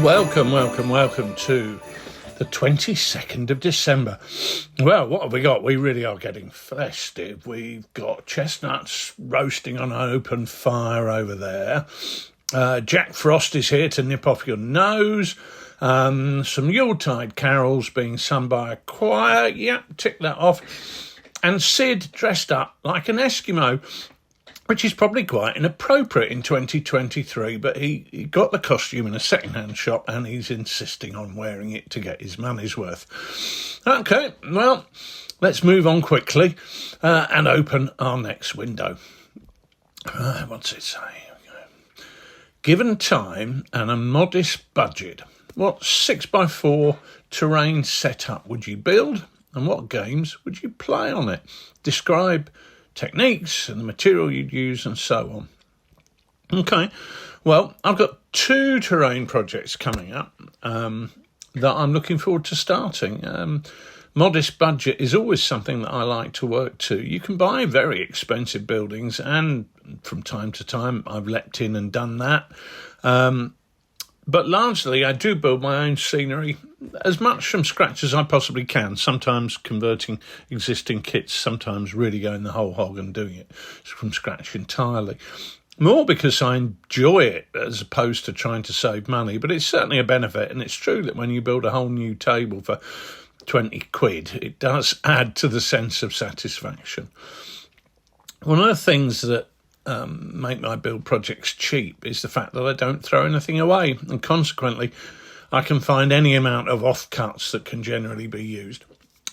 Welcome to the 22nd of December. Well, what have we got? We really are getting festive. We've got chestnuts roasting on an open fire over there. Jack Frost is here to nip off your nose. Some Yuletide carols being sung by a choir. Yep, tick that off. And Sid dressed up like an Eskimo, which is probably quite inappropriate in 2023, but he got the costume in a second-hand shop and he's insisting on wearing it to get his money's worth. Okay, well, let's move on quickly and open our next window. What's it say? Given time and a modest budget, what 6x4 terrain setup would you build and what games would you play on it? Describe techniques and the material you'd use and so on. Okay, well, I've got 2 terrain projects coming up that I'm looking forward to starting. Modest budget is always something that I like to work to. You can buy very expensive buildings, and from time to time I've leapt in and done that. But largely I do build my own scenery as much from scratch as I possibly can, sometimes converting existing kits, sometimes really going the whole hog and doing it from scratch entirely. More because I enjoy it as opposed to trying to save money, but it's certainly a benefit, and it's true that when you build a whole new table for 20 quid, it does add to the sense of satisfaction. One of the things that make my build projects cheap is the fact that I don't throw anything away, and consequently I can find any amount of offcuts that can generally be used.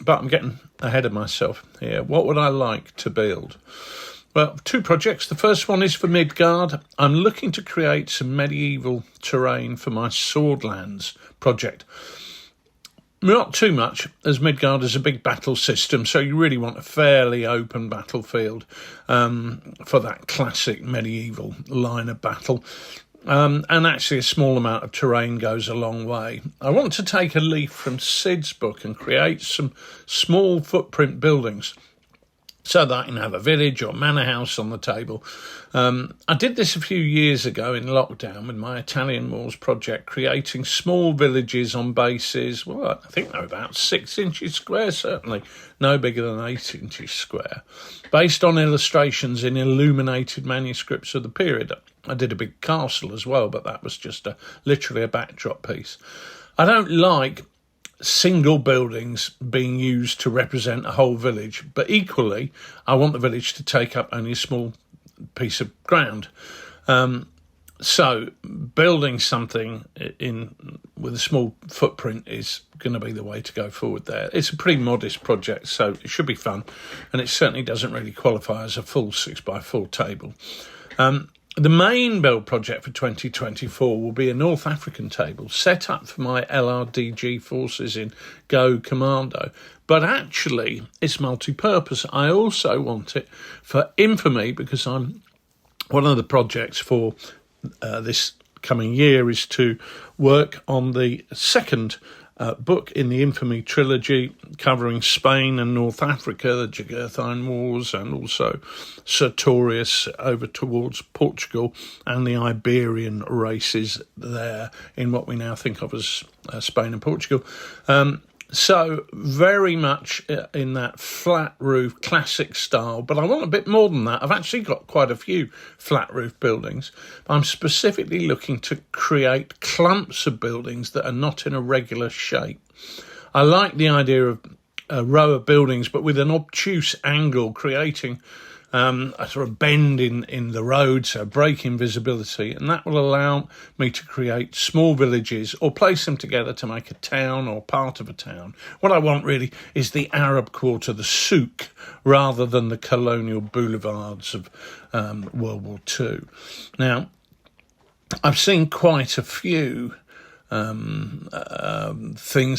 But I'm getting ahead of myself here. What would I like to build? Well, 2 projects. The first one is for Midgard. I'm looking to create some medieval terrain for my Swordlands project. Not too much, as Midgard is a big battle system, so you really want a fairly open battlefield for that classic medieval line of battle. And actually a small amount of terrain goes a long way. I want to take a leaf from Sid's book and create some small footprint buildings so that I can have a village or manor house on the table. I did this a few years ago in lockdown with my Italian Wars project, creating small villages on bases, well, I think they were about 6 inches square, certainly no bigger than 8 inches square, based on illustrations in illuminated manuscripts of the period. I did a big castle as well, but that was just literally a backdrop piece. I don't like single buildings being used to represent a whole village, but equally I want the village to take up only a small piece of ground. So building something with a small footprint is going to be the way to go forward there. It's a pretty modest project, so it should be fun, and it certainly doesn't really qualify as a full 6x4 table. The main build project for 2024 will be a North African table set up for my LRDG forces in Go Commando, but actually it's multi-purpose. I also want it for infamy, because one of the projects for this coming year is to work on the second book in the Infamy trilogy, covering Spain and North Africa, the Jugurthine Wars, and also Sertorius over towards Portugal and the Iberian races there in what we now think of as Spain and Portugal. So very much in that flat roof classic style, but I want a bit more than that. I've actually got quite a few flat roof buildings. I'm specifically looking to create clumps of buildings that are not in a regular shape. I like the idea of a row of buildings, but with an obtuse angle, creating a sort of bend in the road, so breaking visibility, and that will allow me to create small villages or place them together to make a town or part of a town. What I want really is the Arab quarter, the souk, rather than the colonial boulevards of World War II. Now, I've seen quite a few things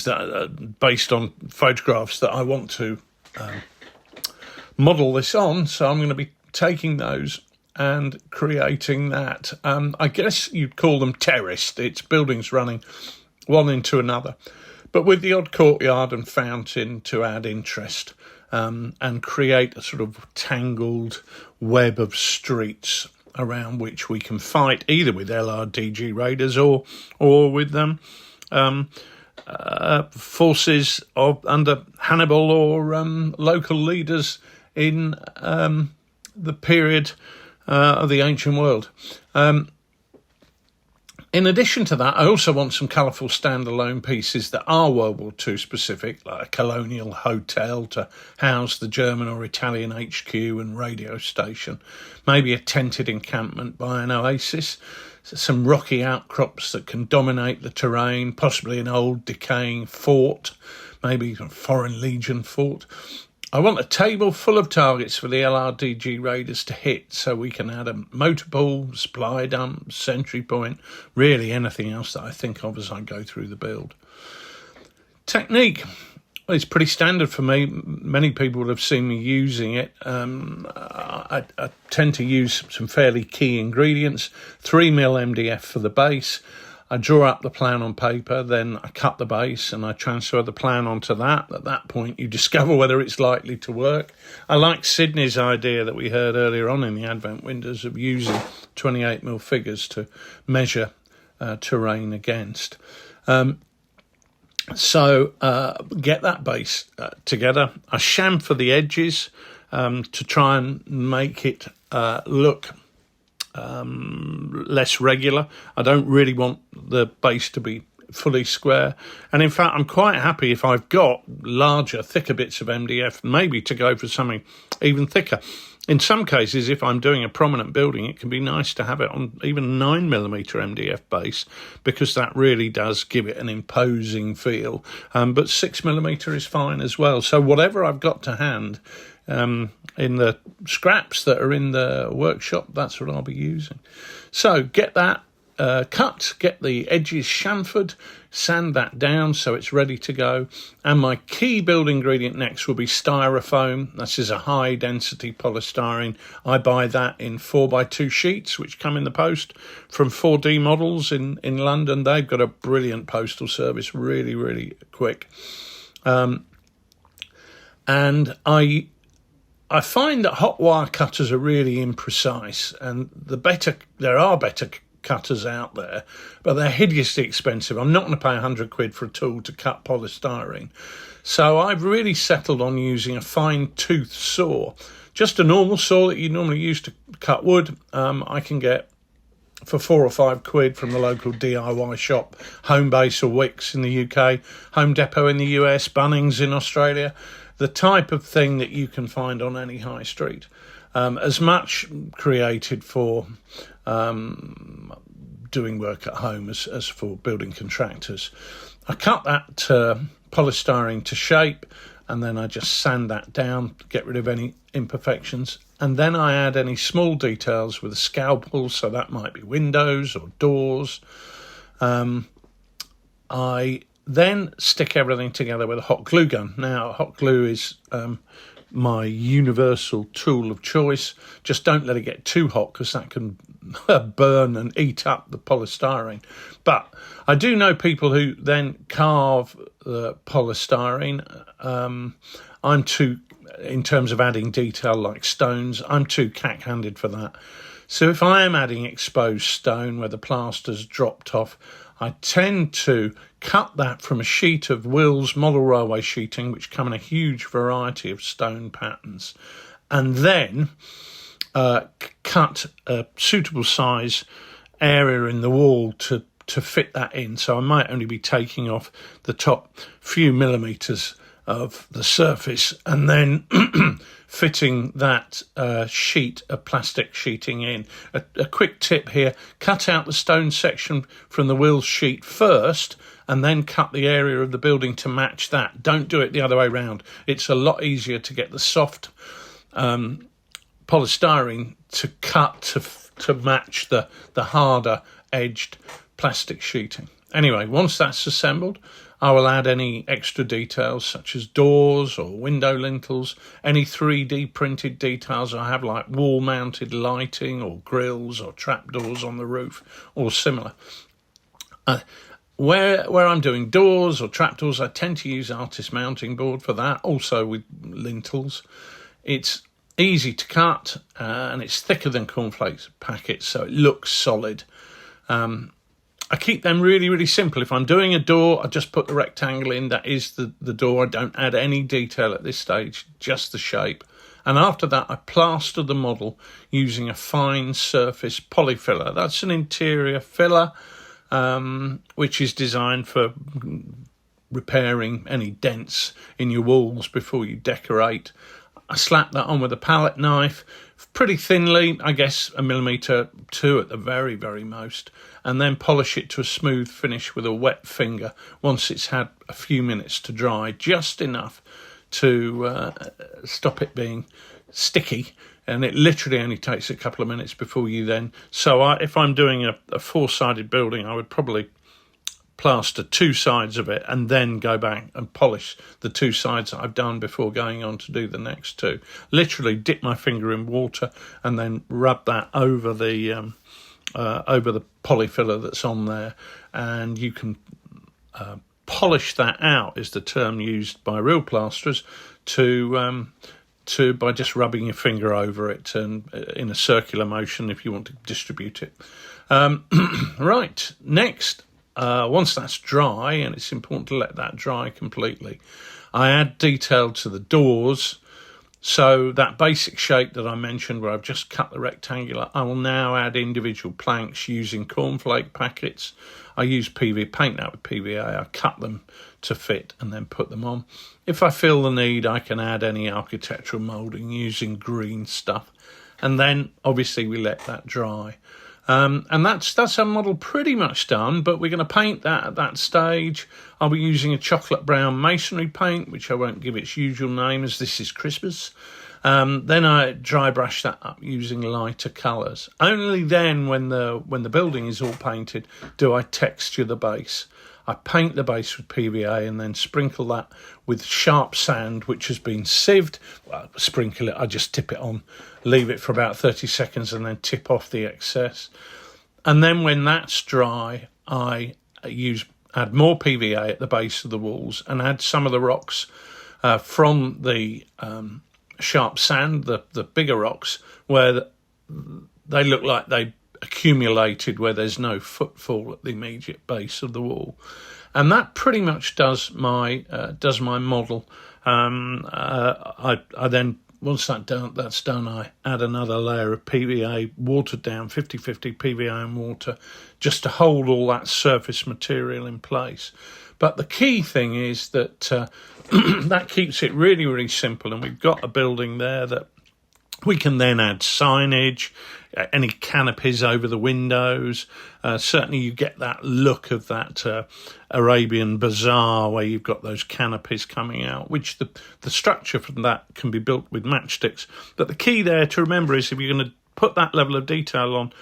that are based on photographs that I want to model this on, so I'm going to be taking those and creating that. I guess you'd call them terraced. It's buildings running one into another, but with the odd courtyard and fountain to add interest and create a sort of tangled web of streets around which we can fight either with LRDG raiders or with forces under Hannibal or local leaders in the period of the ancient world. In addition to that, I also want some colourful standalone pieces that are World War II specific, like a colonial hotel to house the German or Italian HQ and radio station, maybe a tented encampment by an oasis, some rocky outcrops that can dominate the terrain, possibly an old decaying fort, maybe a Foreign Legion fort. I want a table full of targets for the LRDG raiders to hit, so we can add a motor pool, supply dump, sentry point, really anything else that I think of as I go through the build. Technique is pretty standard for me. Many people would have seen me using it. I tend to use some fairly key ingredients. 3mm MDF for the base. I draw up the plan on paper, then I cut the base and I transfer the plan onto that. At that point, you discover whether it's likely to work. I like Sydney's idea that we heard earlier on in the Advent windows of using 28mm figures to measure terrain against. So get that base together. I chamfer the edges to try and make it look less regular. I don't really want the base to be fully square, and in fact I'm quite happy if I've got larger, thicker bits of MDF, maybe to go for something even thicker. In some cases, if I'm doing a prominent building, it can be nice to have it on even 9mm MDF base, because that really does give it an imposing feel, but 6mm is fine as well. So whatever I've got to hand in the scraps that are in the workshop, that's what I'll be using. So get that cut, get the edges chamfered, sand that down so it's ready to go. And my key build ingredient next will be styrofoam. This is a high density polystyrene. I buy that in 4x2 sheets, which come in the post from 4D Models in London. They've got a brilliant postal service, really, really quick. And I find that hot wire cutters are really imprecise, and there are better cutters out there, but they're hideously expensive. I'm not going to pay £100 for a tool to cut polystyrene. So I've really settled on using a fine tooth saw, just a normal saw that you normally use to cut wood. I can get for £4 or £5 from the local DIY shop, Homebase or Wix in the UK, Home Depot in the US, Bunnings in Australia. The type of thing that you can find on any high street, as much created for doing work at home as for building contractors. I cut that polystyrene to shape, and then I just sand that down, get rid of any imperfections, and then I add any small details with a scalpel, so that might be windows or doors. I then stick everything together with a hot glue gun. Now, hot glue is my universal tool of choice. Just don't let it get too hot, because that can burn and eat up the polystyrene. But I do know people who then carve the polystyrene. I'm too, in terms of adding detail like stones, I'm too cack-handed for that. So if I am adding exposed stone where the plaster's dropped off, I tend to cut that from a sheet of Wills model railway sheeting, which come in a huge variety of stone patterns, and then cut a suitable size area in the wall to fit that in. So I might only be taking off the top few millimetres of the surface and then fitting that sheet of plastic sheeting in. A quick tip here, cut out the stone section from the Wills sheet first and then cut the area of the building to match that. Don't do it the other way around. It's a lot easier to get the soft polystyrene to cut to match the harder edged plastic sheeting. Anyway, once that's assembled, I will add any extra details such as doors or window lintels, any 3D printed details I have like wall mounted lighting or grills or trapdoors on the roof or similar. Where I'm doing doors or trapdoors, I tend to use artist mounting board for that, also with lintels. It's easy to cut, and it's thicker than cornflakes packets, so it looks solid. I keep them really, really simple. If I'm doing a door, I just put the rectangle in. That is the door. I don't add any detail at this stage, just the shape. And after that, I plaster the model using a fine surface polyfiller. That's an interior filler, which is designed for repairing any dents in your walls before you decorate. I slap that on with a palette knife, pretty thinly, I guess 1 millimetre, 2 at the very, very most, and then polish it to a smooth finish with a wet finger once it's had a few minutes to dry, just enough to stop it being sticky. And it literally only takes a couple of minutes before you then... So if I'm doing a four-sided building, I would probably plaster 2 sides of it and then go back and polish the 2 sides that I've done before going on to do the next 2. Literally dip my finger in water and then rub that over the polyfiller that's on there, and you can polish that out, is the term used by real plasterers, by just rubbing your finger over it and in a circular motion if you want to distribute it. Right, next. Once that's dry, and it's important to let that dry completely, I add detail to the doors. So that basic shape that I mentioned where I've just cut the rectangular, I will now add individual planks using cornflake packets. I use paint that with PVA. I cut them to fit and then put them on. If I feel the need, I can add any architectural moulding using green stuff. And then obviously we let that dry. And that's our model pretty much done, but we're going to paint that at that stage. I'll be using a chocolate brown masonry paint, which I won't give its usual name as this is Christmas. Then I dry brush that up using lighter colours. Only then, when the building is all painted, do I texture the base. I paint the base with PVA and then sprinkle that with sharp sand, which has been sieved. Well, sprinkle it, I just tip it on, leave it for about 30 seconds and then tip off the excess. And then when that's dry, I add more PVA at the base of the walls and add some of the rocks from the sharp sand, the bigger rocks, where they look like they accumulated, where there's no footfall at the immediate base of the wall. And that pretty much does my model. I then, once that's done, I add another layer of PVA, watered down, 50-50 PVA and water, just to hold all that surface material in place. But the key thing is that that keeps it really, really simple, and we've got a building there that we can then add signage, any canopies over the windows. Certainly you get that look of that Arabian bazaar where you've got those canopies coming out, which the structure from that can be built with matchsticks. But the key there to remember is if you're going to put that level of detail on,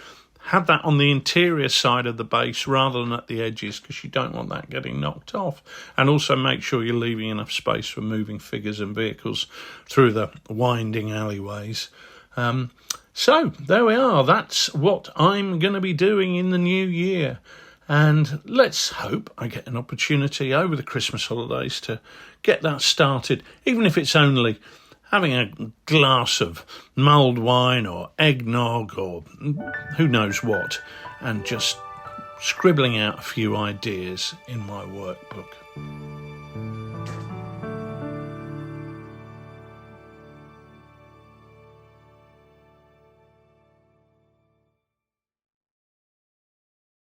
have that on the interior side of the base rather than at the edges, because you don't want that getting knocked off. And also make sure you're leaving enough space for moving figures and vehicles through the winding alleyways. So there we are. That's what I'm going to be doing in the new year. And let's hope I get an opportunity over the Christmas holidays to get that started, even if it's only having a glass of mulled wine or eggnog or who knows what, and just scribbling out a few ideas in my workbook.